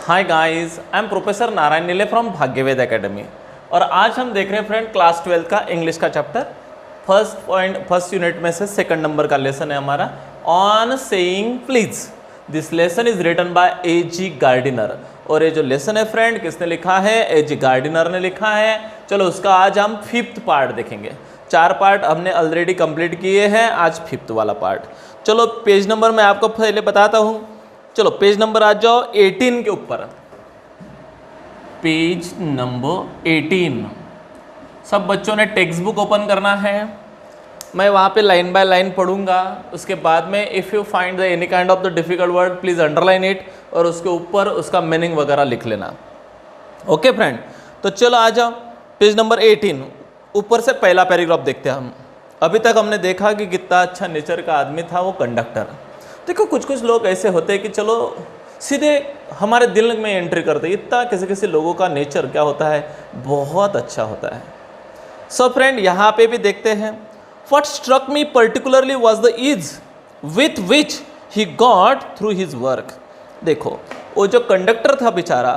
Hi guys, I am professor Narayan नीले from भाग्यवेद academy. और आज हम देख रहे हैं फ्रेंड क्लास 12 का इंग्लिश का चैप्टर। फर्स्ट यूनिट में से सेकंड नंबर का लेसन है हमारा on saying please. This lesson is written by A.G. Gardiner. और ये जो लेसन है फ्रेंड किसने लिखा है? A.G. गार्डिनर ने लिखा है। चलो उसका आज हम 5th पार्ट देखेंगे। 4 पार्ट हमने ऑलरेडी कंप्लीट किए हैं, आज 5th वाला पार्ट। चलो पेज नंबर मैं आपको पहले बताता हूँ। चलो पेज नंबर आ जाओ 18 के ऊपर। Page number 18। सब बच्चों ने टेक्स्ट बुक ओपन करना है। मैं वहाँ पे लाइन बाय लाइन पढ़ूंगा, उसके बाद में if you find the any kind of the difficult word please underline it और उसके ऊपर उसका मीनिंग वगैरह लिख लेना। ओके फ्रेंड, तो चलो आ जाओ पेज नंबर 18। ऊपर से पहला पैराग्राफ देखते हैं हम। अभी तक हमने देखा कि कितना अच्छा नेचर का आदमी था वो कंडक्टर। देखो कुछ कुछ लोग ऐसे होते हैं कि चलो सीधे हमारे दिल में एंट्री करते हैं। इतना किसी किसी लोगों का नेचर क्या होता है, बहुत अच्छा होता है। सो फ्रेंड यहाँ पे भी देखते हैं। What struck me particularly was the ease with which he got through his work। देखो वो जो कंडक्टर था बेचारा,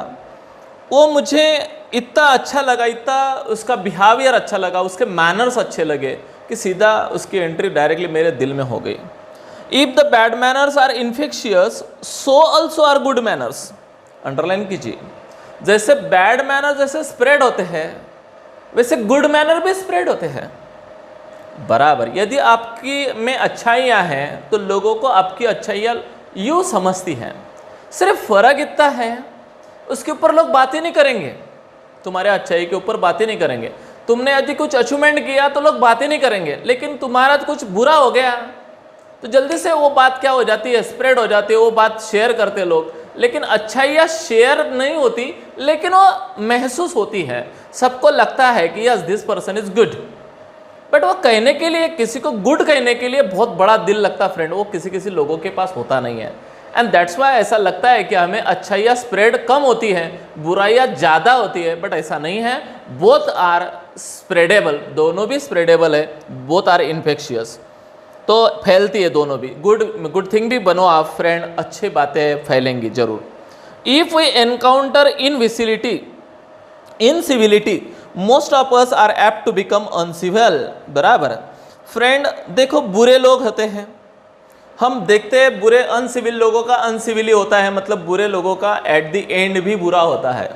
वो मुझे इतना अच्छा लगा, इतना उसका बिहेवियर अच्छा लगा, उसके मैनर्स अच्छे लगे कि सीधा उसकी एंट्री डायरेक्टली मेरे दिल में हो गई। If the bad manners are infectious, so also are good manners। Underline कीजिए, जैसे बैड मैनर जैसे स्प्रेड होते हैं वैसे गुड मैनर भी स्प्रेड होते हैं। बराबर, यदि आपकी में अच्छाइयाँ हैं तो लोगों को आपकी अच्छाइयाँ यूँ समझती हैं। सिर्फ फ़र्क इतना है उसके ऊपर लोग बात ही नहीं करेंगे, तुम्हारे अच्छाई के ऊपर बात ही नहीं करेंगे। तुमने यदि कुछ अचीवमेंट किया तो लोग बात ही नहीं करेंगे, लेकिन तुम्हारा कुछ बुरा हो गया तो जल्दी से वो बात क्या हो जाती है, स्प्रेड हो जाती है, वो बात शेयर करते लोग। लेकिन अच्छाइयाँ शेयर नहीं होती, लेकिन वो महसूस होती है। सबको लगता है कि yes this person is good, but वो कहने के लिए, किसी को गुड कहने के लिए बहुत बड़ा दिल लगता फ्रेंड, वो किसी किसी लोगों के पास होता नहीं है। एंड दैट्स वाई ऐसा लगता है कि हमें अच्छाइयाँ स्प्रेड कम होती है, बुराइयाँ ज़्यादा होती है, बट ऐसा नहीं है। बोथ आर स्प्रेडेबल, दोनों भी स्प्रेडेबल है, बोथ आर इन्फेक्शियस। तो फैलती है दोनों भी। गुड थिंग भी बनो आप फ्रेंड, अच्छी बातें फैलेंगी जरूर। If we encounter incivility most of us are apt to become uncivil. बराबर फ्रेंड, देखो बुरे लोग होते हैं, हम देखते हैं बुरे अनसिविल लोगों का अनसिविली होता है, मतलब बुरे लोगों का एट द एंड भी बुरा होता है।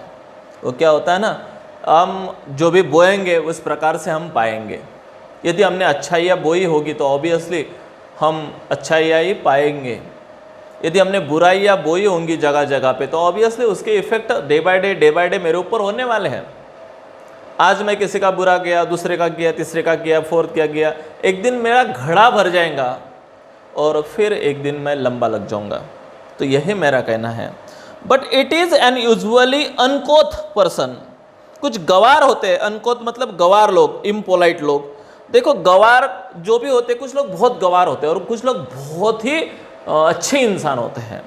वो क्या होता है ना, हम जो भी बोएंगे उस प्रकार से हम पाएंगे। यदि हमने अच्छाइयाँ बोई होगी तो ऑब्वियसली हम अच्छाइयाँ ही पाएंगे। यदि हमने बुराइयाँ बोई होंगी जगह जगह पे तो ऑब्वियसली उसके इफेक्ट डे बाय डे मेरे ऊपर होने वाले हैं। आज मैं किसी का बुरा किया, दूसरे का किया, तीसरे का किया, फोर्थ का किया, एक दिन मेरा घड़ा भर जाएगा और फिर एक दिन मैं लंबा लग जाऊंगा। तो यही मेरा कहना है। But it is an usually uncouth person. कुछ गवार होते हैं, अनकोथ मतलब गवार लोग, इम्पोलाइट लोग। देखो गवार जो भी होते, कुछ लोग बहुत गवार होते हैं और कुछ लोग बहुत ही अच्छे इंसान होते हैं।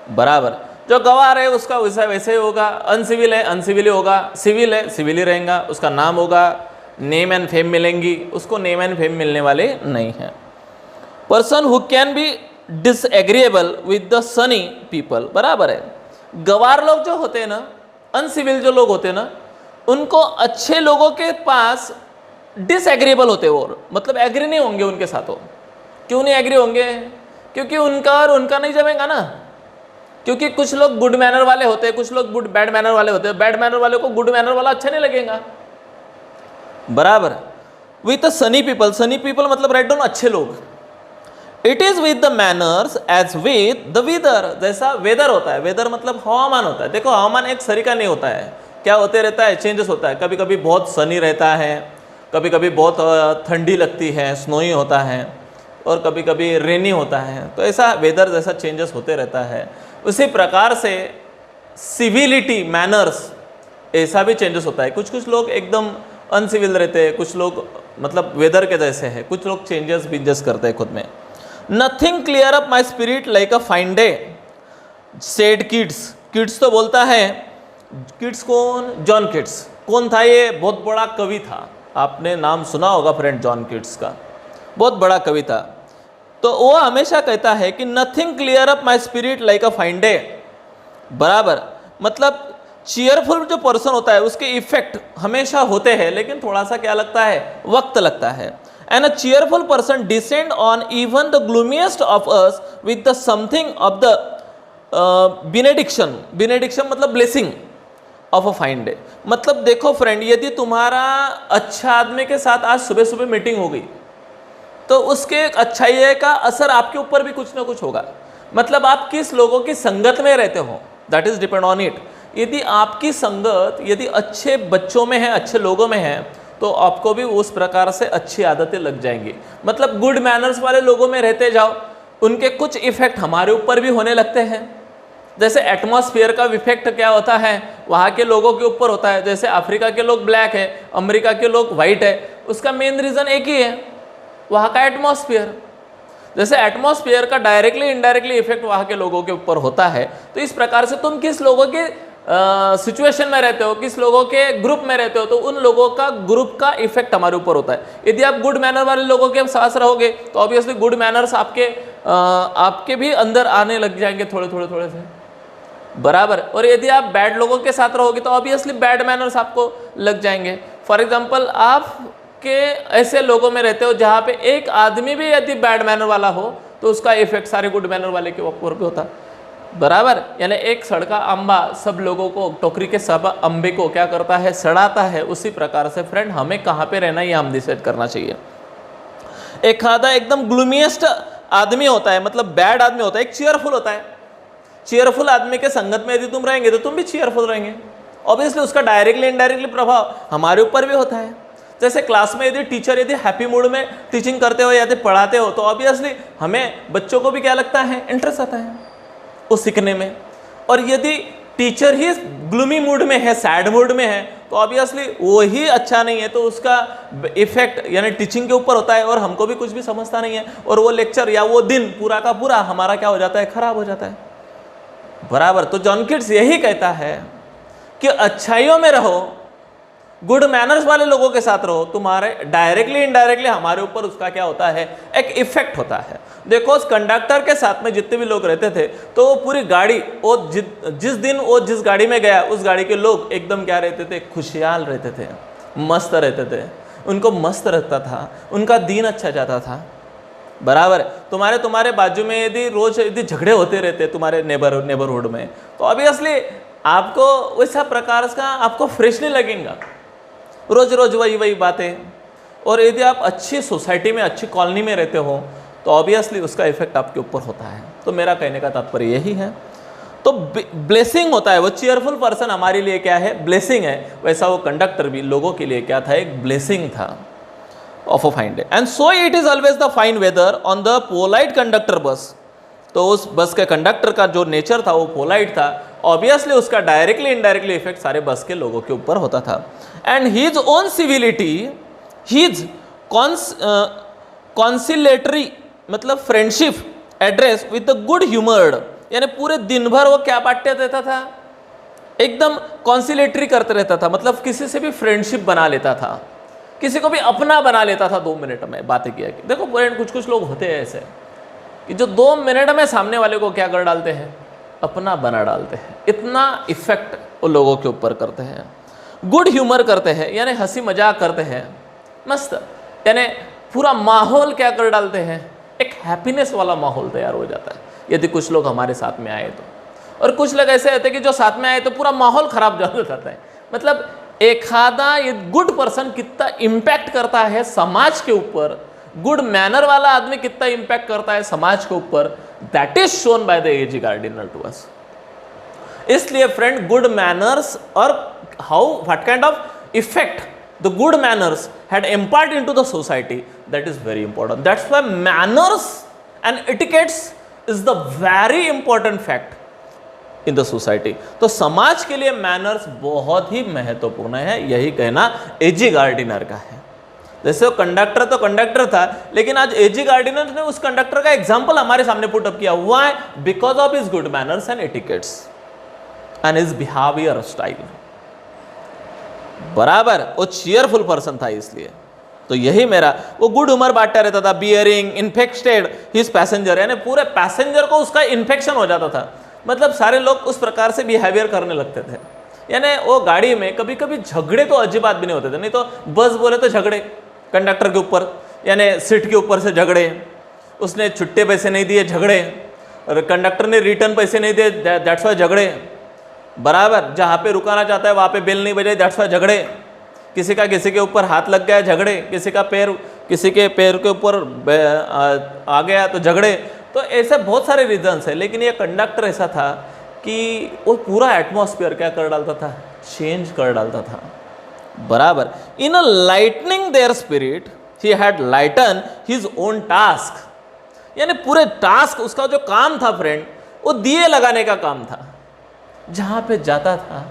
बराबर, जो गवार है उसका वैसा वैसे ही होगा, अनसिविल है अनसिविल होगा, सिविल है सिविल ही रहेगा, उसका नाम होगा, नेम एंड फेम मिलेंगी, उसको नेम एंड फेम मिलने वाले नहीं है। Person who can be disagreeable with the Sunny people. बराबर है, गवार लोग जो होते हैं ना, अनसिविल जो लोग होते हैं ना, उनको अच्छे लोगों के पास डिसएग्रीएबल होते हैं, वो मतलब एग्री नहीं होंगे उनके साथ। वो क्यों नहीं एग्री होंगे? क्योंकि उनका और उनका नहीं जमेगा ना। क्योंकि कुछ लोग गुड मैनर वाले होते हैं, कुछ लोग बैड मैनर वाले होते हैं। बैड मैनर वाले को गुड मैनर वाला अच्छा नहीं लगेगा। बराबर, विथ सनी पीपल मतलब राइट डाउन अच्छे लोग। It is with the manners as with the weather. जैसा वेदर होता है, वेदर मतलब हवामान होता है। देखो हवामान एक सरीका नहीं होता है, क्या होते रहता है, चेंजेस होता है। कभी कभी बहुत सनी रहता है, कभी कभी बहुत ठंडी लगती है, स्नोई होता है, और कभी कभी रेनी होता है। तो ऐसा वेदर जैसा चेंजेस होते रहता है। उसी प्रकार से सिविलिटी, मैनर्स, ऐसा भी चेंजेस होता है। कुछ कुछ लोग एकदम अनसिविल रहते हैं, कुछ लोग मतलब वेदर के जैसे हैं, कुछ लोग चेंजेस करते हैं खुद में। Nothing clear up my spirit like a fine day said kids. Kids तो बोलता है, किड्स कौन? John Keats. कौन था ये? बहुत बड़ा कवि था, आपने नाम सुना होगा फ्रेंड जॉन किड्स का, बहुत बड़ा कवि था। तो वो हमेशा कहता है कि nothing clear up my spirit like a fine day. बराबर, मतलब चीयरफुल जो पर्सन होता है उसके इफेक्ट हमेशा होते हैं, लेकिन थोड़ा सा क्या लगता है, वक्त लगता है। And a cheerful person descend on even the gloomiest of us with the something of the benediction मतलब blessing of a fine day. मतलब देखो फ्रेंड, यदि तुम्हारा अच्छा आदमी के साथ आज सुबह सुबह मीटिंग हो गई तो उसके अच्छाई का असर आपके ऊपर भी कुछ ना कुछ होगा। मतलब आप किस लोगों की संगत में रहते हो, that is depend on it. यदि आपकी संगत यदि अच्छे बच्चों में है, अच्छे लोगों में है, तो आपको भी उस प्रकार से अच्छी आदतें लग जाएंगी। मतलब गुड मैनर्स वाले लोगों में रहते जाओ, उनके कुछ इफेक्ट हमारे ऊपर भी होने लगते हैं। जैसे एटमॉस्फेयर का इफेक्ट क्या होता है, वहाँ के लोगों के ऊपर होता है। जैसे अफ्रीका के लोग ब्लैक है, अमेरिका के लोग वाइट है, उसका मेन रीज़न एक ही है, वहाँ का एटमॉस्फेयर। जैसे एटमॉस्फेयर का डायरेक्टली इनडायरेक्टली इफेक्ट वहाँ के लोगों के ऊपर होता है। तो इस प्रकार से तुम किस लोगों के सिचुएशन में रहते हो, किस लोगों के ग्रुप में रहते हो, तो उन लोगों का ग्रुप का इफेक्ट हमारे ऊपर होता है। यदि आप गुड मैनर वाले लोगों के साथ रहोगे तो ऑब्वियसली गुड मैनर्स आपके भी अंदर आने लग जाएंगे थोड़े थोड़े से, बराबर। और यदि आप बैड लोगों के साथ रहोगे तो ऑब्वियसली बैड मैनर्स आपको लग जाएंगे। फॉर एग्जाम्पल, आप के ऐसे लोगों में रहते हो जहाँ पे एक आदमी भी यदि बैड मैनर वाला हो तो उसका इफेक्ट सारे गुड मैनर वाले के ऊपर भी होता है, बराबर। यानी एक सड़का अंबा सब लोगों को, टोकरी के सब अंबे को क्या करता है, सड़ाता है। उसी प्रकार से फ्रेंड हमें कहाँ पे रहना ये हम डिसाइड करना चाहिए। एक आधा एकदम ग्लूमिएस्ट आदमी होता है, मतलब बैड आदमी होता है, एक चीयरफुल होता है। चीयरफुल आदमी के संगत में यदि तुम रहेंगे तो तुम भी चीयरफुल रहेंगे। ऑब्वियसली उसका डायरेक्टली इनडायरेक्टली प्रभाव हमारे ऊपर भी होता है। जैसे क्लास में यदि टीचर यदि हैप्पी मूड में टीचिंग करते हो या यदि पढ़ाते हो तो ऑब्वियसली हमें बच्चों को भी क्या लगता है, इंटरेस्ट आता है उस सीखने में। और यदि टीचर ही ग्लूमी मूड में है, सैड मूड में है, तो ऑब्वियसली वो ही अच्छा नहीं है, तो उसका इफेक्ट यानी टीचिंग के ऊपर होता है और हमको भी कुछ भी समझता नहीं है, और वो लेक्चर या वो दिन पूरा का पूरा हमारा क्या हो जाता है, खराब हो जाता है, बराबर। तो जॉन किट्स यही कहता है कि अच्छाइयों में रहो, गुड मैनर्स वाले लोगों के साथ रहो, तुम्हारे डायरेक्टली इनडायरेक्टली हमारे ऊपर उसका क्या होता है, एक इफेक्ट होता है। देखो उस कंडक्टर के साथ में जितने भी लोग रहते थे तो वो पूरी गाड़ी, वो जिस दिन वो जिस गाड़ी में गया उस गाड़ी के लोग एकदम क्या रहते थे, खुशहाल रहते थे, मस्त रहते थे, उनको मस्त रहता था, उनका दिन अच्छा जाता था, बराबर। तुम्हारे बाजू में यदि रोज यदि झगड़े होते रहते तुम्हारे नेबरहुड में, तो ऑब्वियसली आपको वैसा प्रकार का आपको फ्रेश नहीं लगेगा, रोज रोज वही बातें। और यदि आप अच्छी सोसाइटी में, अच्छी कॉलोनी में रहते हो तो ऑब्वियसली उसका इफेक्ट आपके ऊपर होता है। तो मेरा कहने का तात्पर्य यही है। तो ब्लेसिंग होता है, वो चीयरफुल पर्सन हमारे लिए क्या है, ब्लेसिंग है। वैसा वो कंडक्टर भी लोगों के लिए क्या था, एक ब्लेसिंग था of a fine day. And so it is always the fine weather on the polite conductor bus. तो उस बस के कंडक्टर का जो नेचर था वो पोलाइट था, ऑब्वियसली उसका डायरेक्टली इनडायरेक्टली इफेक्ट सारे बस के लोगों के ऊपर होता था। And his own civility, his conciliatory मतलब friendship address with the good humoured, यानी पूरे दिन भर वो क्या बांटते रहता था, एकदम कॉन्सिलेटरी करते रहता था, मतलब किसी से भी फ्रेंडशिप बना लेता था, किसी को भी अपना बना लेता था 2 मिनट में बातें किया। देखो कुछ लोग होते हैं ऐसे कि जो 2 मिनट में सामने वाले को क्या कर डालते हैं, अपना बना डालते हैं। इतना इफेक्ट वो लोगों के ऊपर करते हैं। गुड ह्यूमर करते हैं यानी हंसी मजाक करते हैं, मस्त, यानी पूरा माहौल क्या कर डालते हैं, एक हैप्पीनेस वाला माहौल तैयार हो जाता है यदि कुछ लोग हमारे साथ में आए तो। और कुछ लोग ऐसे होते हैं कि जो साथ में आए तो पूरा माहौल खराब हो जाता है। मतलब एक आधा ये गुड पर्सन कितना इम्पैक्ट करता है समाज के ऊपर, गुड मैनर वाला आदमी कितना इम्पैक्ट करता है समाज के ऊपर, that is shown by the A G Gardiner to us. इसलिए फ्रेंड, गुड मैनर्स और how what kind of effect the good manners had imparted into the society, that is very important. That's why manners and etiquettes is the very important fact in the society. तो समाज के लिए manners बहुत ही महत्वपूर्ण है, यही कहना एजी Gardiner का है। जैसे वो कंडक्टर तो कंडक्टर था, लेकिन आज एजी गार्डिनर ने उस कंडक्टर का एग्जाम्पल हमारे सामने पुट अप किया हुआ है, because of his good manners and etiquettes and his behaviour style, बराबर। वो चीयरफुल पर्सन था इसलिए। तो यही मेरा, वो गुड ह्यूमर बांटता रहता था, बियरिंग इन्फेक्टेड हिज पैसेंजर, यानी पूरे पैसेंजर को उसका इन्फेक्शन हो जाता था। मतलब सारे लोग उस प्रकार से बिहेवियर करने लगते थे। यानी वो गाड़ी में कभी कभी झगड़े तो अजीब बात भी नहीं होते थे, नहीं तो बस बोले तो झगड़े कंडक्टर के ऊपर, यानी सीट के ऊपर से झगड़े, उसने छुट्टे पैसे नहीं दिए झगड़े, और कंडक्टर ने रिटर्न पैसे नहीं दिए दैट्स वाई झगड़े, बराबर। जहाँ पे रुकाना चाहता है वहाँ पे बेल नहीं बजाई दैट्स वाई झगड़े, किसी के ऊपर हाथ लग गया झगड़े, किसी के पैर के ऊपर आ गया तो झगड़े। तो ऐसे बहुत सारे रीजंस है, लेकिन ये कंडक्टर ऐसा था कि वो पूरा एटमॉस्फेयर क्या कर डालता था, चेंज कर डालता था, बराबर। In a lightening their spirit he had lighten his own task, यानी पूरे टास्क, उसका जो काम था फ्रेंड, वो दिए लगाने का काम था। जहां पे जाता था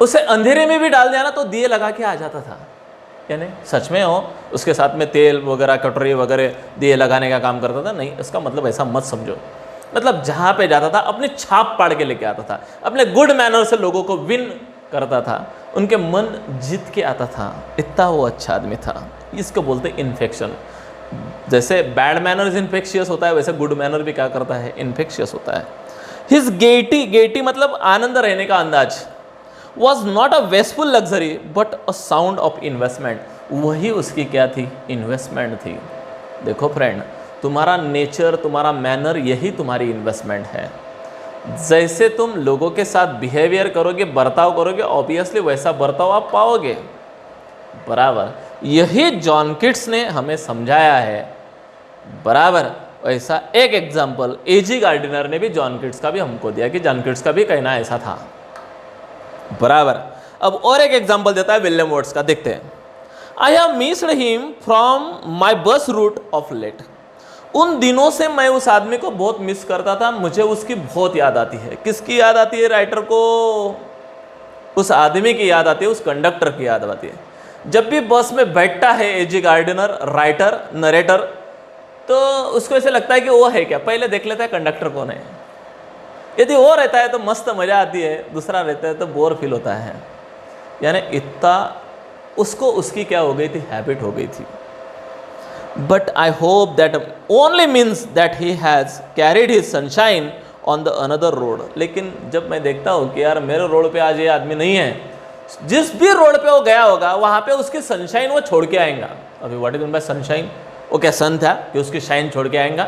उसे अंधेरे में भी डाल दिया ना तो दिए लगा के आ जाता था। यानी सच में हो उसके साथ में तेल वगैरह कटोरी वगैरह दिए लगाने का काम करता था, नहीं, इसका मतलब ऐसा मत समझो। मतलब जहाँ पे जाता था अपनी छाप पाड़ के लेके आता था, अपने गुड मैनर से लोगों को विन करता था, उनके मन जीत के आता था, इतना वो अच्छा आदमी था। इसको बोलते इन्फेक्शन। जैसे बैड मैनर्स इन्फेक्शियस होता है, वैसे गुड मैनर भी क्या करता है, इन्फेक्शियस होता है। हिज गेटी मतलब आनंद रहने का अंदाज, was not a wasteful luxury but a sound of investment, वही उसकी क्या थी, इन्वेस्टमेंट थी। देखो फ्रेंड, तुम्हारा नेचर, तुम्हारा मैनर, यही तुम्हारी इन्वेस्टमेंट है। जैसे तुम लोगों के साथ बिहेवियर करोगे, बर्ताव करोगे, ऑब्वियसली वैसा बर्ताव आप पाओगे, बराबर। यही जॉन किट्स ने हमें समझाया है, बराबर। ऐसा एक एग्जाम्पल एजी गार्डिनर ने भी जॉन किट्स का भी हमको दिया कि जॉन किट्स का भी कहना ऐसा था, बराबर। अब और एक एग्जाम्पल देता है विलियम वुड्स का, देखते हैं। I have missed him from my bus route of late, उन दिनों से मैं उस आदमी को बहुत मिस करता था, मुझे उसकी बहुत याद आती है। किसकी याद आती है राइटर को? उस आदमी की याद आती है, उस कंडक्टर की याद आती है। जब भी बस में बैठता है एजी गार्डिनर, राइटर, नरेटर, तो उसको ऐसे लगता है कि वो है क्या, पहले देख लेता है कंडक्टर कौन है। यदि वो रहता है तो मस्त मजा आती है, दूसरा रहता है तो बोर फील होता है। यानी इतना उसको उसकी क्या हो गई थी, हैबिट हो गई थी। But I hope that only means that he has carried his sunshine on the another road. लेकिन जब मैं देखता हूँ कि यार मेरे रोड पे आज ये आदमी नहीं है, जिस भी रोड पे वो गया होगा वहाँ पे उसकी सनशाइन वो छोड़ के आएगा। अभी what is mean bye sunshine, वो क्या सन था कि उसकी शाइन छोड़ के आएगा?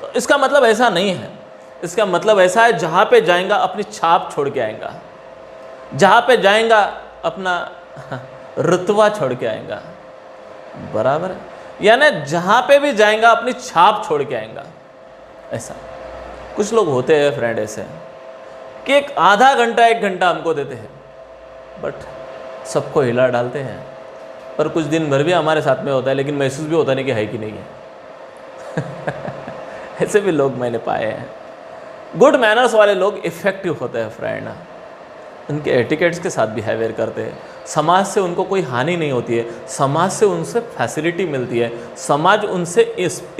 तो इसका मतलब ऐसा नहीं है, इसका मतलब ऐसा है जहाँ पे जाएगा अपनी छाप छोड़ के आएगा, जहाँ पे जाएगा अपना रुतबा छोड़ के आएगा, बराबर। यानी जहाँ पे भी जाएगा अपनी छाप छोड़ के आएगा। ऐसा कुछ लोग होते हैं फ्रेंड ऐसे कि एक आधा घंटा 1 घंटा हमको देते हैं बट सबको हिला डालते हैं, पर कुछ दिन भर भी हमारे साथ में होता है लेकिन महसूस भी होता नहीं कि है कि नहीं है। ऐसे भी लोग मैंने पाए हैं। गुड मैनर्स वाले लोग इफेक्टिव होते हैं फ्रेंड, उनके एटिकेट्स के साथ बिहेवियर करते हैं, समाज से उनको कोई हानि नहीं होती है, समाज से उनसे फैसिलिटी मिलती है, समाज उनसे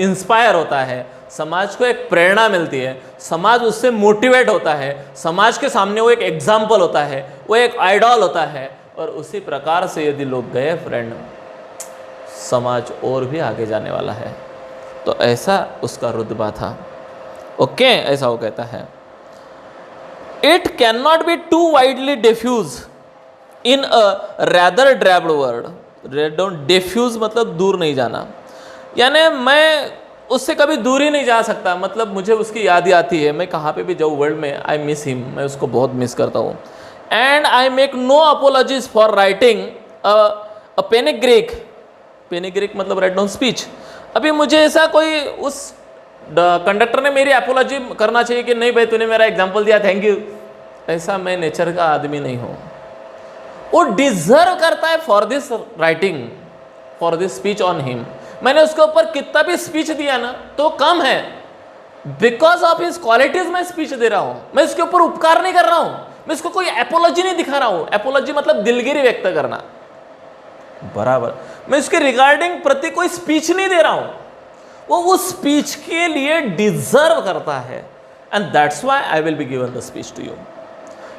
इंस्पायर होता है, समाज को एक प्रेरणा मिलती है, समाज उससे मोटिवेट होता है, समाज के सामने वो एक एग्जाम्पल होता है, वो एक आइडॉल होता है। और उसी प्रकार से यदि लोग गए फ्रेंड, समाज और भी आगे जाने वाला है। तो ऐसा उसका रुतबा था। ओके, ऐसा वो कहता है। It can not be too widely diffuse in a rather drabbed word. Diffuse मतलब दूर नहीं जाना, यानी मैं उससे कभी दूर ही नहीं जा सकता, मतलब मुझे उसकी याद ही आती है। मैं कहाँ पे भी जाऊँ वर्ल्ड में, आई मिस हिम, मैं उसको बहुत मिस करता हूँ। And I make no apologies for writing a panegyric. Panegyric मतलब राइट डाउन स्पीच। अभी मुझे ऐसा कोई उस कंडक्टर ने मेरी अपोलॉजी करना चाहिए कि नहीं भाई तूने मेरा एग्जाम्पल दिया, थैंक यू, ऐसा मैं नेचर का आदमी नहीं हूँ। वो डिजर्व करता है for this writing, for this speech on him. मैंने उसके ऊपर कितना भी स्पीच दिया ना तो कम है, बिकॉज ऑफ हिज क्वालिटीज मैं स्पीच दे रहा हूँ। मैं इसके ऊपर उपकार नहीं कर रहा हूँ, मैं इसको कोई एपोलॉजी नहीं दिखा रहा हूँ। एपोलॉजी मतलब दिलगिरी व्यक्त करना, बराबर। मैं इसके रिगार्डिंग प्रति कोई स्पीच नहीं दे रहा हूँ, वो उस स्पीच के लिए डिजर्व करता है, and that's why I will be given the speech to you.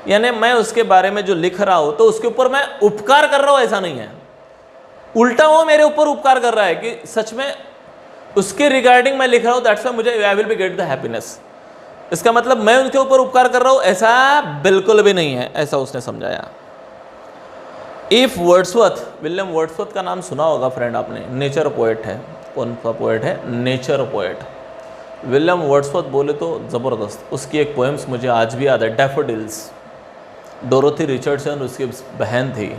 यानी मैं उसके बारे में जो लिख रहा हूं तो उसके ऊपर मैं उपकार कर रहा हूं, ऐसा नहीं है, उल्टा वो मेरे ऊपर उपकार कर रहा है कि सच में उसके रिगार्डिंग मैं लिख रहा हूं, दैट्स व्हाई मुझे आई will B get the happiness. इसका मतलब मैं उनके ऊपर उपकार कर रहा हूं, ऐसा बिल्कुल भी नहीं है, ऐसा उसने समझाया। इफ वर्ड्सवर्थ, विलियम वर्ड्सवर्थ का नाम सुना होगा फ्रेंड आपने, नेचर पोएट है। कौन सा पोएट है? Nature poet. विलियम वर्ड्सवर्थ बोले तो ज़बरदस्त। उसकी एक पोएम्स मुझे आज भी याद है, डैफोडिल्स। डोरोथी रिचर्डसन उसकी बहन थी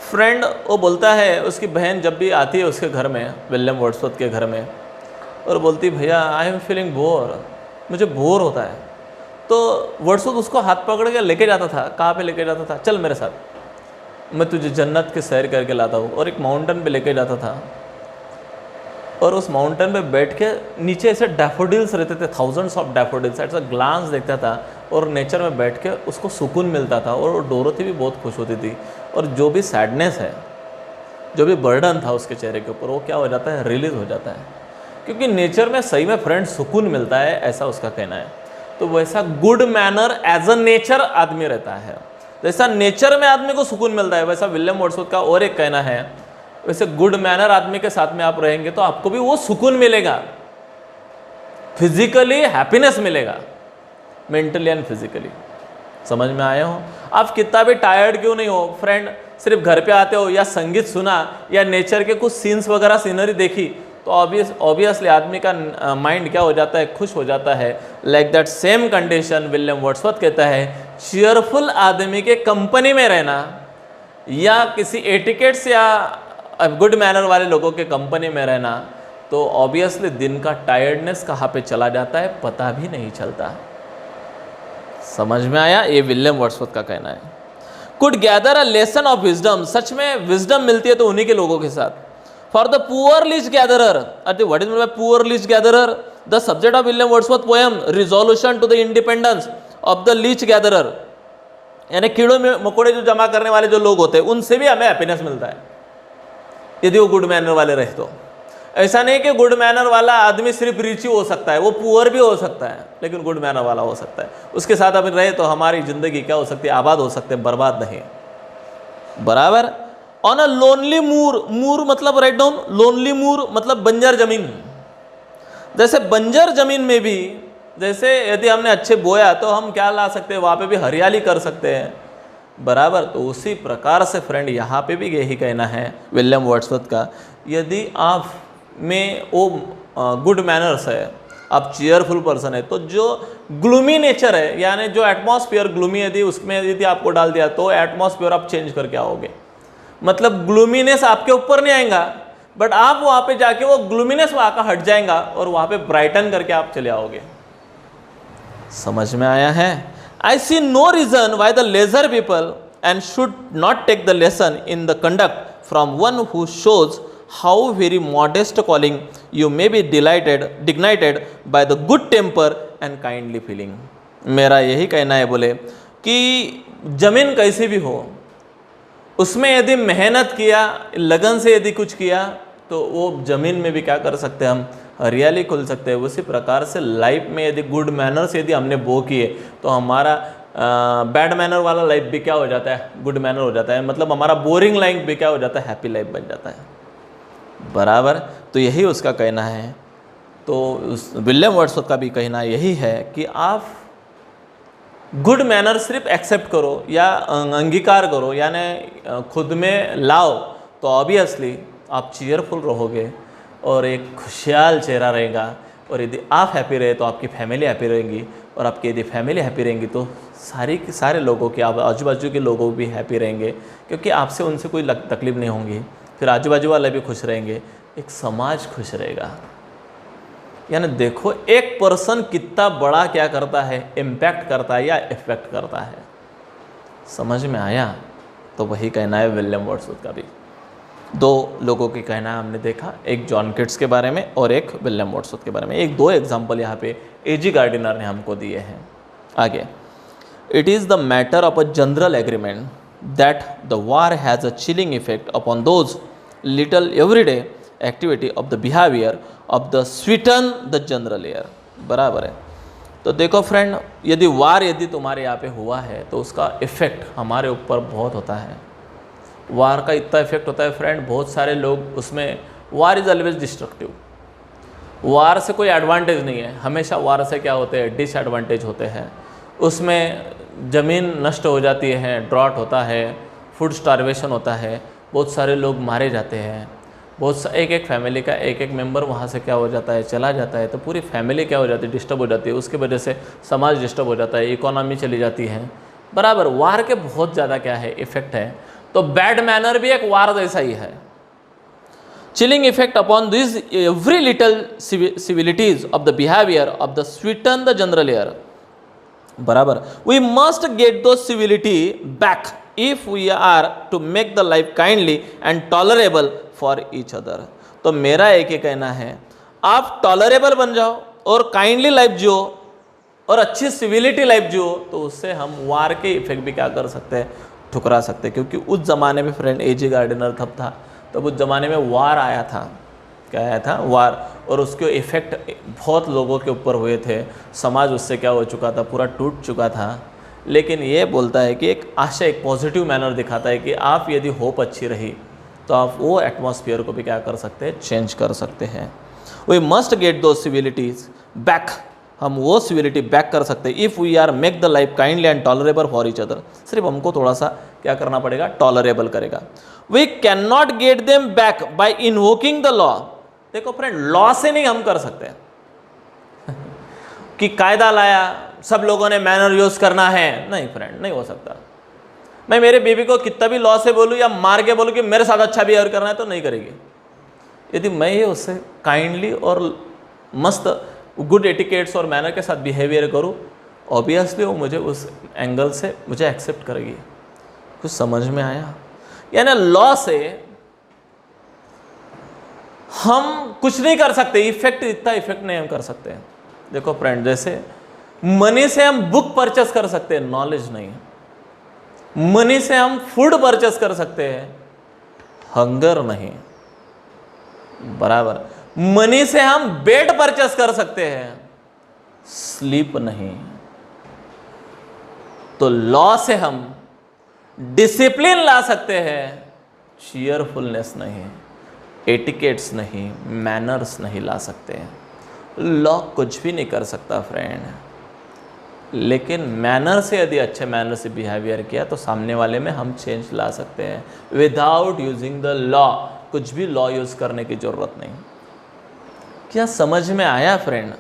फ्रेंड। वो बोलता है, उसकी बहन जब भी आती है उसके घर में, विलियम वर्ड्सवर्थ के घर में, और बोलती भैया आई एम फीलिंग बोर, मुझे बोर होता है। तो वर्ड्सवर्थ उसको हाथ पकड़ के लेके जाता था। कहाँ पे लेके जाता था? चल मेरे साथ, मैं तुझे जन्नत के सैर करके लाता हूँ। और एक माउंटेन पे लेके जाता था, और उस माउंटेन पे बैठ के नीचे ऐसे डैफोडिल्स रहते थे, थाउजेंड्स ऑफ डैफोडिल्स, ऐसा ग्लांस देखता था और नेचर में बैठ के उसको सुकून मिलता था। और डोरोथी भी बहुत खुश होती थी। और जो भी सैडनेस है, जो भी बर्डन था उसके चेहरे के ऊपर, वो क्या हो जाता है? रिलीज हो जाता है। क्योंकि नेचर में सही में फ्रेंड सुकून मिलता है, ऐसा उसका कहना है। तो वैसा good manner as a nature आदमी रहता है। जैसा नेचर में आदमी को सुकून मिलता है, वैसा विलियम वर्ड्सवर्थ का और एक कहना है, वैसे गुड मैनर आदमी के साथ में आप रहेंगे तो आपको भी वो सुकून मिलेगा, फिजिकली हैप्पीनेस मिलेगा, मेंटली एंड फिजिकली। समझ में आया हो? आप कितना भी टायर्ड क्यों नहीं हो फ्रेंड, सिर्फ घर पे आते हो या संगीत सुना या नेचर के कुछ सीन्स वगैरह सीनरी देखी, तो ऑब्वियसली आदमी का माइंड क्या हो जाता है? खुश हो जाता है। Like that same condition William Wordsworth कहता है, चीयरफुल आदमी के कंपनी में रहना या किसी एटिकेट्स या गुड मैनर वाले लोगों के कंपनी में रहना, तो ऑब्वियसली दिन का टायर्डनेस कहाँ पे चला जाता है पता भी नहीं चलता। समझ में आया? ये विलियम वर्ड्सवर्थ का कहना है। Could gather a lesson of wisdom, सच में विजडम मिलती है तो उन्हीं के लोगों के साथ। For the poor list gatherer, what is mean by poor list gatherer? The subject of William Wordsworth poem resolution to the independence of the leech gatherer, यानी कीड़ों में मकोड़े जो जमा करने वाले जो लोग होते हैं, उनसे भी हमें हैप्पीनेस मिलता है यदि वो गुड मैनर वाले रहे तो। ऐसा नहीं कि गुड मैनर वाला आदमी सिर्फ रिच ही हो सकता है, वो पुअर भी हो सकता है, लेकिन गुड मैनर वाला हो सकता है। उसके साथ अपन रहे तो हमारी जिंदगी क्या हो सकती है? आबाद हो सकते हैं, बर्बाद नहीं। बराबर। ऑन अ लोनली मूर, मूर मतलब राइट डाउन, लोनली मूर मतलब बंजर जमीन। जैसे बंजर जमीन में भी, जैसे यदि हमने अच्छे बोया तो हम क्या ला सकते हैं? वहाँ पे भी हरियाली कर सकते हैं। बराबर। तो उसी प्रकार से फ्रेंड यहाँ पे भी यही कहना है विलियम वर्ड्सवर्थ का, यदि आप में वो गुड मैनर्स है, आप चीयरफुल पर्सन है, तो जो ग्लूमी नेचर है, यानी जो एटमॉस्फेयर ग्लूमी यदि उसमें यदि आपको डाल दिया तो एटमॉस्फेयर आप चेंज करके आओगे। मतलब ग्लूमीनेस आपके ऊपर नहीं आएगा, बट आप वहाँ पे जाके वो ग्लूमीनेस वहाँ का हट जाएगा और वहाँ पे ब्राइटन करके आप चले आओगे। समझ में आया है? I see no reason why the leisure people and should not take the lesson in the conduct from one who shows how very modest calling you may be dignified by the good temper and kindly feeling। मेरा यही कहना है बोले कि जमीन कैसी भी हो, उसमें यदि मेहनत किया, लगन से यदि कुछ किया, तो वो जमीन में भी क्या कर सकते हैं? हम हरियाली खुल सकते हैं। उसी प्रकार से लाइफ में यदि गुड मैनर्स यदि हमने बो किए तो हमारा बैड मैनर वाला लाइफ भी क्या हो जाता है? गुड मैनर हो जाता है। मतलब हमारा बोरिंग लाइफ भी क्या हो जाता है? हैप्पी लाइफ बन जाता है। बराबर। तो यही उसका कहना है। तो विलियम वर्ड्सवर्थ का भी कहना यही है कि आप गुड मैनर सिर्फ एक्सेप्ट करो या अंगीकार करो, यानी खुद में लाओ, तो ऑब्वियसली आप चीयरफुल रहोगे और एक खुशहाल चेहरा रहेगा। और यदि आप हैप्पी रहे तो आपकी फैमिली हैप्पी रहेंगी, और आपकी यदि फैमिली हैप्पी रहेंगी तो सारे लोगों के, आप आजू बाजू के लोग भी हैप्पी रहेंगे, क्योंकि आपसे उनसे कोई तकलीफ नहीं होंगी। फिर आजू बाजू वाले भी खुश रहेंगे, एक समाज खुश रहेगा। यानी देखो एक पर्सन कितना बड़ा क्या करता है? इम्पैक्ट करता है या इफेक्ट करता है। समझ में आया? तो वही कहना है विलियम वर्ड्सवर्थ का भी। दो लोगों की कहना हमने देखा, एक जॉन किट्स के बारे में और एक विलियम वर्ड्सवर्थ के बारे में। एक दो एग्जाम्पल यहाँ पे एजी गार्डिनर ने हमको दिए हैं। आगे, it is the matter of a general agreement that the war has a chilling effect upon those little everyday activity of the behaviour of the sweeten the general air. बराबर है। तो देखो फ्रेंड, यदि वार यदि तुम्हारे यहाँ पे हुआ है तो उसका इफेक्ट हमारे ऊपर बहुत होता है। वार का इतना इफेक्ट होता है फ्रेंड, बहुत सारे लोग उसमें, वार इज़ ऑलवेज डिस्ट्रक्टिव। वार से कोई एडवांटेज नहीं है, हमेशा वार से क्या होते हैं, डिसएडवांटेज होते हैं। उसमें ज़मीन नष्ट हो जाती है, ड्रॉट होता है, फूड स्टारवेशन होता है, बहुत सारे लोग मारे जाते हैं, एक एक फैमिली का एक एक मेंबर वहाँ से क्या हो जाता है, चला जाता है, तो पूरी फैमिली क्या हो जाती है, डिस्टर्ब हो जाती है। उसकी वजह से समाज डिस्टर्ब हो जाता है, इकोनॉमी चली जाती है, बराबर। वार के बहुत ज़्यादा क्या है, इफेक्ट है। तो बैड मैनर भी एक वार जैसा ही है। Chilling effect upon this every little civilities of the behaviour of the sweeten the general air, बराबर। We must get though civility back if we are to make the life kindly and tolerable for each other. तो मेरा एक ही कहना है, आप tolerable बन जाओ और काइंडली लाइफ जियो और अच्छी सिविलिटी लाइफ जियो, तो उससे हम वार के इफेक्ट भी क्या कर सकते हैं, ठुकरा सकते हैं। क्योंकि उस ज़माने में फ्रेंड एजी गार्डनर तब था, तब उस ज़माने में वार आया था, क्या आया था, वार, और उसके इफ़ेक्ट बहुत लोगों के ऊपर हुए थे। समाज उससे क्या हो चुका था, पूरा टूट चुका था। लेकिन ये बोलता है कि एक आशा, एक पॉजिटिव मैनर दिखाता है कि आप यदि होप अच्छी रही तो आप वो एटमॉस्फेयर को भी क्या कर सकते हैं, चेंज कर सकते हैं। वी मस्ट गेट दो सिविलिटीज बैक, हम वो सिविलिटी बैक कर सकते हैं if we are make the life kindly and tolerable for each other. सिर्फ हमको थोड़ा सा क्या करना पड़ेगा, टॉलरेबल करेगा। We can not get them back by invoking the law. देखो फ्रेंड, लॉ से नहीं हम कर सकते कि कायदा लाया, सब लोगों ने मैनर यूज करना है, नहीं फ्रेंड, नहीं हो सकता। मैं मेरे बीवी को कितना भी लॉ से बोलूँ या मार के बोलूँ कि मेरे साथ अच्छा बिहेवियर करना है, तो नहीं करेगी। यदि मैं ये उससे काइंडली और मस्त गुड एटिकेट्स और मैनर के साथ बिहेवियर करूँ, ऑब्वियसली वो मुझे उस एंगल से मुझे एक्सेप्ट करेगी। कुछ समझ में आया? यानी लॉ से हम कुछ नहीं कर सकते, इफेक्ट, इतना इफेक्ट नहीं हम कर सकते। देखो फ्रेंड, जैसे मनी से हम बुक परचेस कर सकते हैं, नॉलेज नहीं। मनी से हम फूड परचेस कर सकते हैं, हंगर नहीं, बराबर। मनी से हम बेड परचेस कर सकते हैं, स्लीप नहीं। तो लॉ से हम डिसिप्लिन ला सकते हैं, चीयरफुलनेस नहीं, एटिकेट्स नहीं, मैनर्स नहीं ला सकते हैं। लॉ कुछ भी नहीं कर सकता फ्रेंड, लेकिन मैनर से, यदि अच्छे मैनर से बिहेवियर किया तो सामने वाले में हम चेंज ला सकते हैं विदाउट यूजिंग द लॉ। कुछ भी लॉ यूज़ करने की ज़रूरत नहीं। क्या समझ में आया फ्रेंड?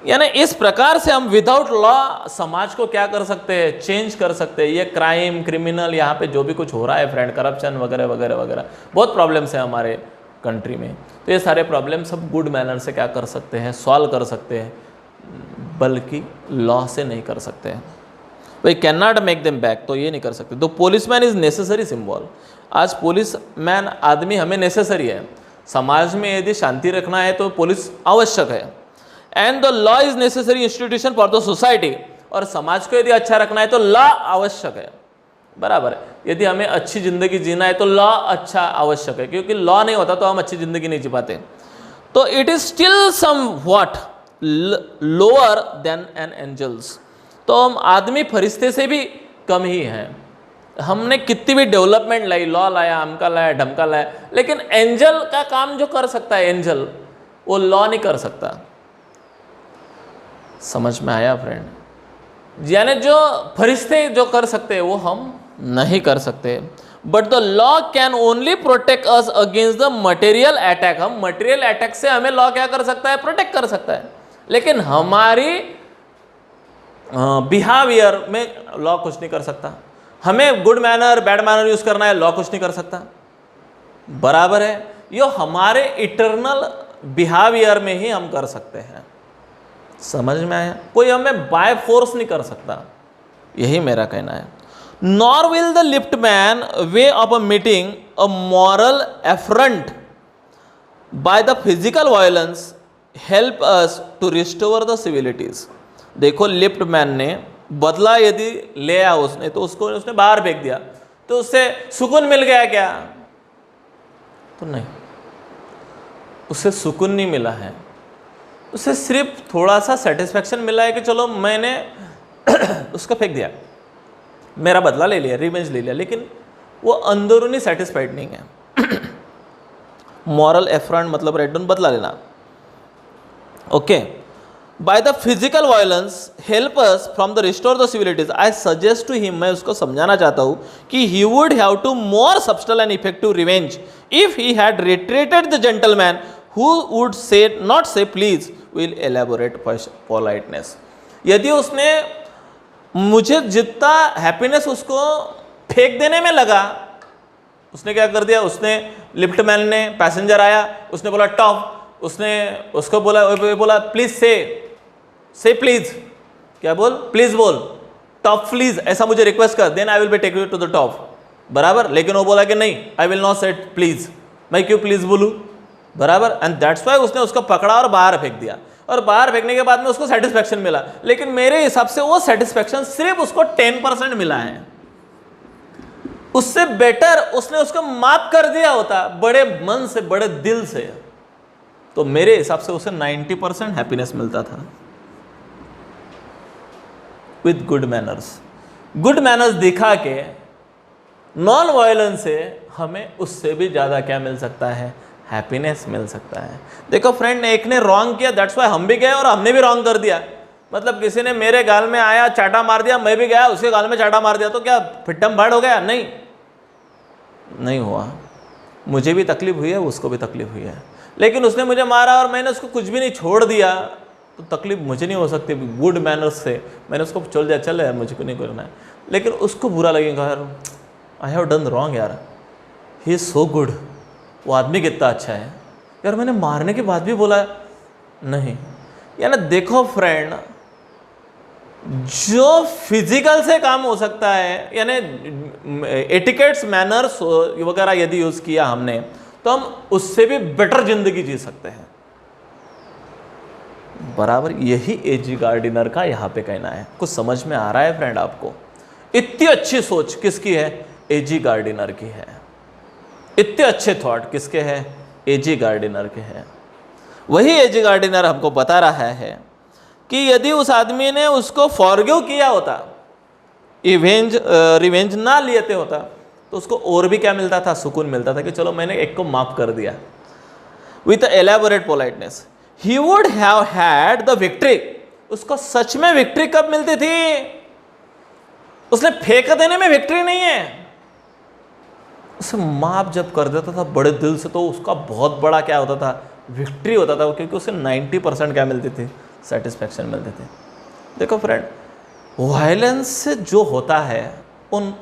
यानी इस प्रकार से हम विदाउट लॉ समाज को क्या कर सकते हैं, चेंज कर सकते हैं। ये क्राइम, क्रिमिनल, यहाँ पे जो भी कुछ हो रहा है फ्रेंड, करप्शन वगैरह वगैरह वगैरह, बहुत प्रॉब्लम्स हैं हमारे कंट्री में। तो ये सारे प्रॉब्लम्स सब गुड मैनर से क्या कर सकते हैं, सॉल्व कर सकते हैं, बल्कि लॉ से नहीं कर सकते हैं। We can not make them back, तो ये नहीं कर सकते। तो पुलिसमैन इज नेसेसरी सिंबल। आज पुलिसमैन आदमी हमें नेसेसरी है। समाज में यदि शांति रखना है तो पुलिस आवश्यक है। And the law is necessary institution for the society. और समाज को यदि अच्छा रखना है तो लॉ आवश्यक है, बराबर। यदि हमें अच्छी ज़िंदगी जीना है तो लॉ अच्छा आवश्यक है, क्योंकि लॉ नहीं होता तो हम अच्छी ज़िंदगी नहीं जी पाते। तो it is still somewhat lower than an angels. तो हम आदमी फरिश्ते से भी कम ही हैं। हमने कितनी भी डेवलपमेंट लाई, लॉ लाया, अमका लाया, ढमका लाया, लेकिन एंजल का काम जो कर सकता है एंजल, वो लॉ नहीं कर सकता। समझ में आया फ्रेंड? यानी जो फरिश्ते जो कर सकते हैं वो हम नहीं कर सकते। But the law can only protect us against the material attack. हम मटेरियल अटैक से हमें लॉ क्या कर सकता है, प्रोटेक्ट कर सकता है। लेकिन हमारी बिहेवियर में लॉ कुछ नहीं कर सकता। हमें good manner, bad manner use करना है, लॉ कुछ नहीं कर सकता, बराबर है। ये हमारे इटरनल बिहेवियर में ही हम कर सकते हैं। समझ में आया? कोई हमें बाय फोर्स नहीं कर सकता, यही मेरा कहना है। Nor will the lift man way of a meeting a moral affront by the physical violence help us to restore the civilities. देखो, लिफ्ट मैन ने बदला यदि ले आया उसने, तो उसने बाहर फेंक दिया, तो उससे सुकून मिल गया क्या? तो नहीं, उससे सुकून नहीं मिला है। उसे सिर्फ थोड़ा सा सेटिस्फेक्शन मिला है कि चलो मैंने उसको फेंक दिया, मेरा बदला ले लिया, रिवेंज ले लिया, लेकिन वो अंदरूनी सेटिस्फाइड नहीं है। मॉरल एफरंट मतलब रेडन बदला लेना। Okay. By the physical violence help us from the restore the civilities. I suggest to him, मैं उसको समझाना चाहता हूँ कि he would have to more substantial and effective revenge if he had retreated the gentleman who would say not say please will elaborate politeness. यदि उसने मुझे जितना हैप्पीनेस उसको फेंक देने में लगा, उसने क्या कर दिया, उसने लिफ्टमैन ने, पैसेंजर आया, उसने बोला टॉप, उसने उसको बोला प्लीज से प्लीज, क्या बोल, प्लीज बोल, टॉप प्लीज, ऐसा मुझे रिक्वेस्ट कर, then I will be take you to the top, बराबर। लेकिन वो बोला कि नहीं, I will not say please, मैं क्यों प्लीज बोलूँ, बराबर। एंड दैट्स वाई उसने उसको पकड़ा और बाहर फेंक दिया, और बाहर फेंकने के बाद में उसको सेटिस्फैक्शन मिला। लेकिन मेरे हिसाब से वो सेटिस्फैक्शन सिर्फ उसको 10% मिला है, उससे बेटर उसने उसको माफ कर दिया होता बड़े मन से, बड़े दिल से, तो मेरे हिसाब से उसे 90% हैप्पीनेस मिलता था। With good manners, good manners दिखा के नॉन वायलेंस से हमें उससे भी ज़्यादा क्या मिल सकता है, हैप्पीनेस मिल सकता है। देखो फ्रेंड, एक ने रॉन्ग किया, दैट्स वाई हम भी गए और हमने भी रॉन्ग कर दिया। मतलब किसी ने मेरे गाल में आया, चाटा मार दिया, मैं भी गया उसके गाल में चाटा मार दिया, तो क्या फिट्टम भाड़ हो गया? नहीं हुआ। मुझे भी तकलीफ हुई है, उसको भी तकलीफ हुई है, लेकिन उसने मुझे मारा और मैंने उसको कुछ भी नहीं छोड़ दिया, तो तकलीफ मुझे नहीं हो सकती। गुड मैनर्स से मैंने उसको चल यार, मुझे को नहीं करना है, लेकिन उसको बुरा लगेगा, यार आई हैव डन रॉन्ग, यार ही इज़ सो गुड, वो आदमी कितना अच्छा है यार, मैंने मारने के बाद भी बोला नहीं। यानी देखो फ्रेंड, जो फिजिकल से काम हो सकता है, यानी एटिकेट्स, मैनर्स वगैरह यदि यूज़ किया हमने, तो हम उससे भी बेटर जिंदगी जी सकते हैं, बराबर। यही एजी गार्डिनर का यहाँ पे कहना है। कुछ समझ में आ रहा है फ्रेंड आपको? इतनी अच्छी सोच किसकी है? एजी गार्डिनर की है। इतने अच्छे थॉट किसके हैं? एजी गार्डिनर के हैं। वही एजी गार्डिनर हमको बता रहा है कि यदि उस आदमी ने उसको फॉरगिव किया होता, रिवेंज ना लेते होता, तो उसको और भी क्या मिलता था? सुकून मिलता था कि चलो मैंने एक को माफ कर दिया। With elaborate politeness he would have had the victory. उसको सच में विक्ट्री कब मिलती थी? उसने फेंक देने में विक्ट्री नहीं है, उसे माफ जब कर देता था बड़े दिल से, तो उसका बहुत बड़ा क्या होता था? विक्ट्री होता था, क्योंकि उसे 90% क्या मिलती थी? सेटिस्फैक्शन मिलती थी। देखो फ्रेंड, वायलेंस से जो होता है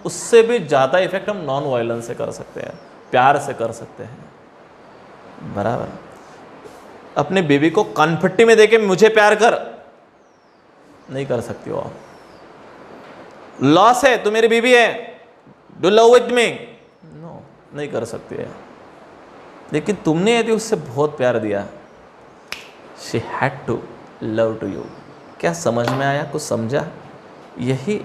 उससे भी ज़्यादा इफेक्ट हम नॉन वायलेंस से कर सकते हैं, प्यार से कर सकते हैं, बराबर। अपने बेबी को कनपट्टी में देके मुझे प्यार कर, नहीं कर सकती हो आप। लॉस है, तू मेरी बीवी है, do love with me, no, नहीं कर सकती है। लेकिन तुमने यदि उससे बहुत प्यार दिया, she had to love to you. क्या समझ में आया? कुछ समझा? यही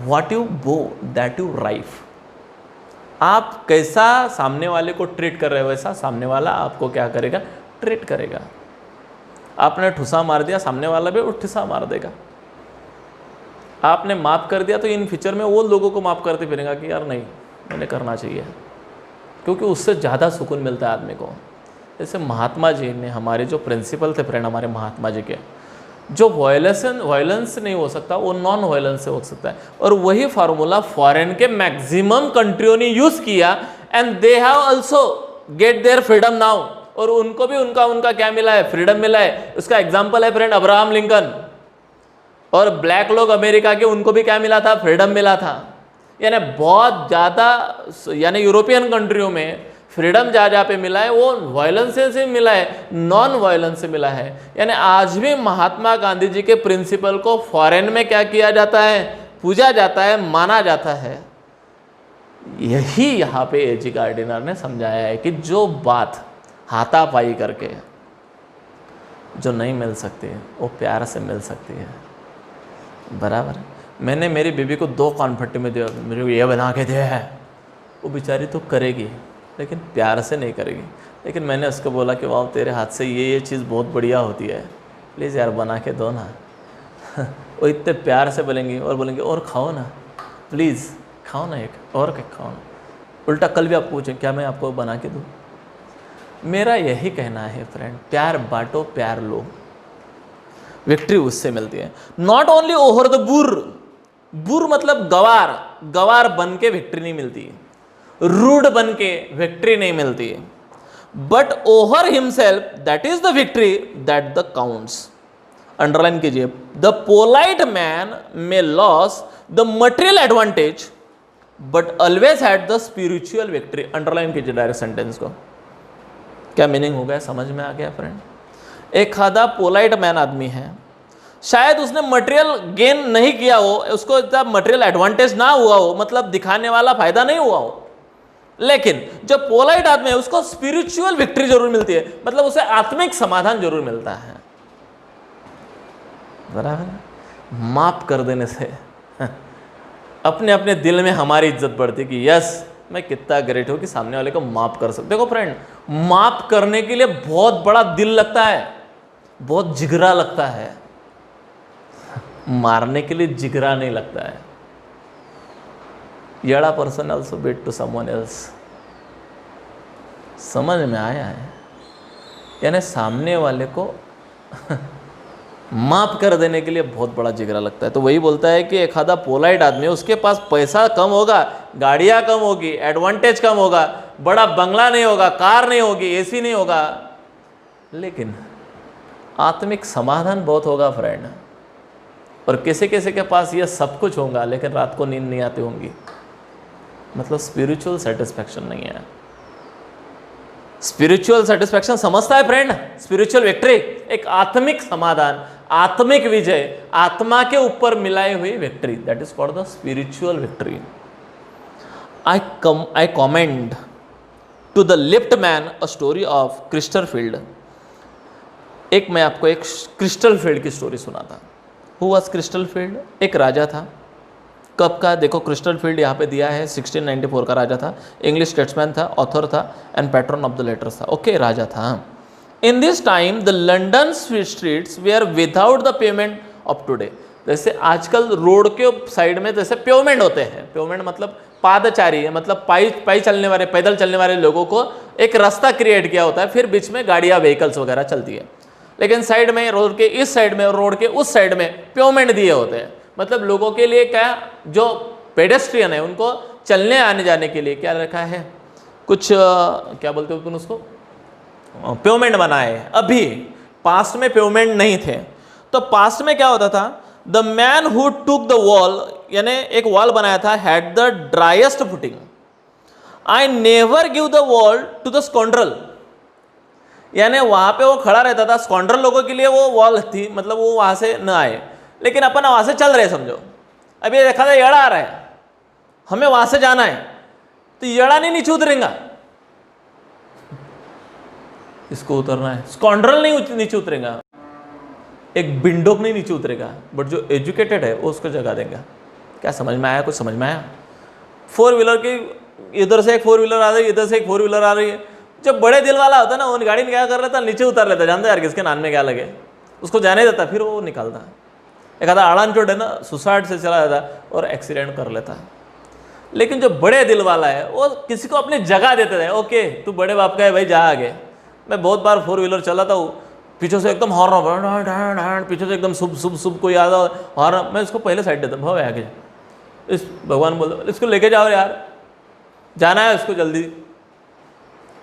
व्हाट यू बो दैट यू राइफ। आप कैसा सामने वाले को ट्रीट कर रहे हो, वैसा सामने वाला आपको क्या करेगा? ट्रीट करेगा। आपने ठुसा मार दिया, सामने वाला भी ठुसा मार देगा। आपने माफ़ कर दिया, तो इन फ्यूचर में वो लोगों को माफ़ करते फिरेगा कि यार नहीं, मैंने करना चाहिए, क्योंकि उससे ज़्यादा सुकून मिलता है आदमी को। जैसे महात्मा जी ने, हमारे जो प्रिंसिपल थे फ्रेंड, हमारे महात्मा जी के, जो वायलेंस नहीं हो सकता वो नॉन वायलेंस से हो सकता है। और वही फार्मूला फॉरेन के मैक्सिमम कंट्रियों ने यूज़ किया, and they have also get their freedom now. और उनको भी उनका क्या मिला है? फ्रीडम मिला है। उसका एग्जाम्पल है फ्रेंड अब्राहम लिंकन। और ब्लैक लोग अमेरिका के, उनको भी क्या मिला था? फ्रीडम मिला था। यानी बहुत ज़्यादा, यानी यूरोपियन कंट्रियों में फ्रीडम जहाँ पे मिला है वो वायलेंस से मिला है, नॉन वायलेंस से मिला है। यानी आज भी महात्मा गांधी जी के प्रिंसिपल को फॉरेन में क्या किया जाता है? पूजा जाता है, माना जाता है। यही यहाँ पे एजी गार्डिनर ने समझाया है कि जो बात हाथापाई करके जो नहीं मिल सकती वो प्यार से मिल सकती है, बराबर। मैंने मेरी बीबी को 2 कॉन्फेट्टी में दिया, मेरे को ये बना के दिया है, वो बेचारी तो करेगी लेकिन प्यार से नहीं करेगी। लेकिन मैंने उसको बोला कि वाह तेरे हाथ से ये चीज़ बहुत बढ़िया होती है, प्लीज़ यार बना के दो ना। वो इतने प्यार से बोलेंगी और बोलेंगे और खाओ ना, प्लीज़ खाओ ना, एक और खाओ ना। उल्टा कल भी आप पूछें क्या मैं आपको बना के दूँ? मेरा यही कहना है फ्रेंड, प्यार बांटो, प्यार लो। विक्ट्री उससे मिलती है। नॉट ओनली ओवर द बुर, बुर मतलब गवार, गवार बन के विक्ट्री नहीं मिलती, रूड बन के विक्ट्री नहीं मिलती, but over himself that is the victory that the counts. Underline कीजिए, the polite man may lose the material advantage but always had the spiritual victory. Underline कीजिए डायरेक्ट सेंटेंस को, क्या मीनिंग हो गया, समझ में आ गया फ्रेंड। एक खादा पोलाइट मैन आदमी है, शायद उसने मटेरियल गेन नहीं किया हो, उसको इतना मटेरियल एडवांटेज ना हुआ हो, मतलब दिखाने वाला फायदा नहीं हुआ हो, लेकिन जो पोलाइट आदमी है उसको स्पिरिचुअल विक्ट्री जरूर मिलती है, मतलब उसे आत्मिक समाधान जरूर मिलता है। बराबर, माफ कर देने से अपने अपने दिल में हमारी इज्जत बढ़ती कि यस मैं कितना ग्रेट हूं कि सामने वाले को माफ कर सकते। देखो फ्रेंड, माफ करने के लिए बहुत बड़ा दिल लगता है, बहुत जिगरा लगता है, मारने के लिए जिगरा नहीं लगता है। यड़ा person also bet to someone else. समझ में आया है, यानी सामने वाले को माफ कर देने के लिए बहुत बड़ा जिगरा लगता है। तो वही बोलता है कि एक आधा पोलाइट आदमी, उसके पास पैसा कम होगा, गाड़ियां कम होगी, एडवांटेज कम होगा, बड़ा बंगला नहीं होगा, कार नहीं होगी, एसी नहीं होगा, लेकिन आत्मिक समाधान बहुत होगा फ्रेंड। और किसी किसी के पास ये सब कुछ होगा लेकिन रात को नींद नहीं आती होंगी, मतलब स्पिरिचुअल सेटिस्फैक्शन नहीं है। स्पिरिचुअल सेटिस्फैक्शन समझता है फ्रेंड, स्पिरिचुअल विक्ट्री, एक आत्मिक समाधान, आत्मिक विजय, आत्मा के ऊपर मिलाई हुई victory, that is called the spiritual victory. I commend to the lift man a story of Chesterfield. एक मैं आपको एक क्रिस्टलफील्ड की स्टोरी सुनाता। Who was Chesterfield? एक राजा था। कब का? देखो क्रिस्टलफील्ड यहाँ पे दिया है, 1694 का राजा था, इंग्लिश स्टेट्समैन था, ऑथर था and patron of the letters था। ओके, राजा था। In this time the London streets were without the payment of today. जैसे आजकल रोड के साइड में जैसे पेवमेंट होते हैं, पेवमेंट मतलब पादचारी है, मतलब पाई चलने वाले, पैदल चलने वाले लोगों को एक रास्ता क्रिएट किया होता है, फिर बीच में गाड़ियाँ, व्हीकल्स वगैरह चलती है, लेकिन साइड में, रोड के इस साइड में और रोड के उस साइड में पेवमेंट दिए होते हैं। मतलब लोगों के लिए क्या, जो पेडेस्ट्रियन है उनको चलने आने जाने के लिए क्या रखा है, कुछ क्या बोलते हो तुम उसको, पेवमेंट बनाए। अभी पास्ट में पेवमेंट नहीं थे, तो पास्ट में क्या होता था, the man who took the wall, यानी एक वॉल बनाया था, had the driest footing. I never give the wall to the scoundrel, यानी वहां पे वो खड़ा रहता था, स्कॉन्ड्रल लोगों के लिए वो वॉल थी, मतलब वो वहां से न आए, लेकिन अपन वहां से चल रहे, समझो अभी देखा था येड़ा आ रहा है, हमें वहां से जाना है, तो येड़ा नहीं नीचे उतरेगा, इसको उतरना है, स्कॉन्ड्रल नहीं नीचे उतरेगा, एक बिंडोक नहीं नीचे उतरेगा, बट जो एजुकेटेड है वो उसको जगा देगा। क्या समझ में आया? कुछ समझ में आया? फोर व्हीलर की इधर से एक फोर व्हीलर आ रही है, इधर से एक फोर व्हीलर आ रही है, जो बड़े दिल वाला होता है ना, वो गाड़ी में क्या कर लेता, नीचे उतार लेता, जानते यार किसके नान में क्या लगे, उसको जाने देता, फिर वो निकालता। एक आधा आड़ान चोट है ना, सुसाइड से चला जाता और एक्सीडेंट कर लेता। लेकिन जो बड़े दिल वाला है वो किसी को अपनी जगह देते थे, ओके तू बड़े बाप का है भाई, जा आगे। मैं बहुत बार फोर व्हीलर चलाता हूँ, पीछे से एकदम हॉर्न, पीछे से एकदम शुभ कोई आता हॉर्न, मैं इसको पहले साइड देता, भाव आगे, इस भगवान बोलते इसको लेके जाओ यार, जाना है उसको जल्दी।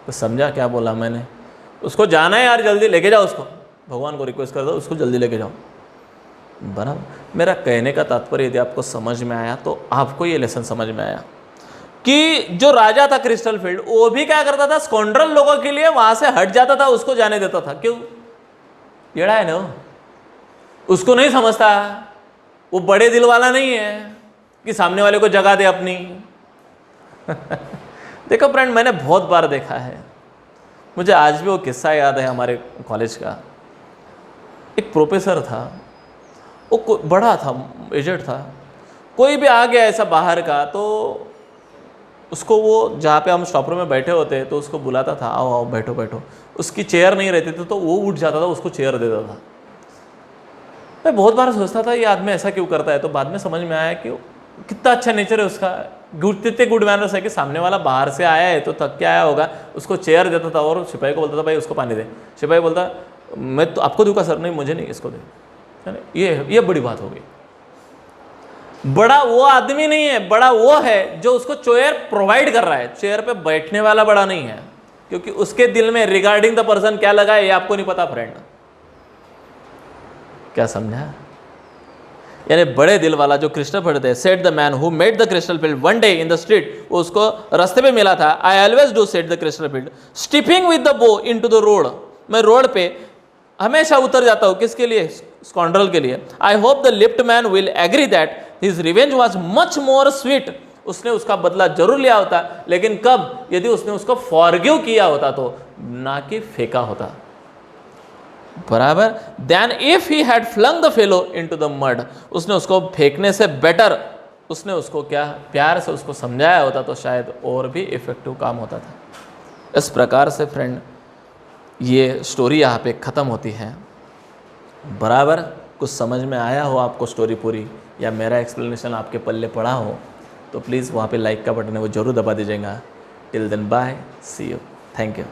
तो समझा क्या बोला मैंने? उसको जाना है यार, जल्दी लेके जाओ उसको, भगवान को रिक्वेस्ट कर दो उसको जल्दी लेके जाओ। बराबर, मेरा कहने का तात्पर्य यदि आपको समझ में आया तो आपको ये लेसन समझ में आया कि जो राजा था क्रिस्टलफील्ड, वो भी क्या करता था, स्कॉन्ड्रल लोगों के लिए वहां से हट जाता था, उसको जाने देता था। क्यों? येड़ा है ना, उसको नहीं समझता, वो बड़े दिल वाला नहीं है कि सामने वाले को जगा दे अपनी। देखो फ्रेंड, मैंने बहुत बार देखा है, मुझे आज भी वो किस्सा याद है हमारे कॉलेज का। एक प्रोफेसर था, वो बड़ा था, एजेड था, कोई भी आ गया ऐसा बाहर का तो उसको, वो जहाँ पे हम स्टॉपर में बैठे होते तो उसको बुलाता था, आओ आओ बैठो बैठो। उसकी चेयर नहीं रहती थी तो वो उठ जाता था, उसको चेयर देता था। मैं बहुत बार सोचता था ये आदमी ऐसा क्यों करता है, तो बाद में समझ में आया कि कितना अच्छा नेचर है उसका, कितने गुड मैनर्स है कि सामने वाला बाहर से आया है तो थक के आया होगा, उसको चेयर देता था और सिपाही को बोलता था भाई उसको पानी दे। सिपाही बोलता मैं तो आपको दूंगा सर, नहीं मुझे नहीं, इसको दे। है ना? ये बड़ी बात हो गई। बड़ा वो आदमी नहीं है, बड़ा वो है जो उसको चेयर प्रोवाइड कर रहा है। चेयर पे बैठने वाला बड़ा नहीं है, क्योंकि उसके दिल में रिगार्डिंग द पर्सन क्या लगा है ये आपको नहीं पता फ्रेंड। क्या समझा? यानी बड़े दिल वाला जो क्रिस्टल फील्ड थे, set the man who made the Chesterfield one day in the street, उसको रास्ते पे मिला था। I always do set the Chesterfield stepping with the bow into the road, मैं रोड पे हमेशा उतर जाता हूँ। किसके लिए? स्कॉन्ड्रल के लिए। I hope the lift man will agree that his revenge was much more sweet, उसने उसका बदला जरूर लिया होता, लेकिन कब? यदि उसने उसको फॉरगिव किया होता तो, ना कि फेंका होता। बराबर। Then if he had flung the fellow into the mud, उसने उसको फेंकने से बेटर उसने उसको क्या प्यार से उसको समझाया होता तो शायद और भी इफेक्टिव काम होता था। इस प्रकार से फ्रेंड ये स्टोरी यहाँ पे ख़त्म होती है। बराबर। कुछ समझ में आया हो आपको स्टोरी पूरी, या मेरा एक्सप्लेनेशन आपके पल्ले पड़ा हो, तो प्लीज़ वहाँ पे लाइक का बटन है वो ज़रूर दबा दीजिएगा। Till then bye, see you, thank you.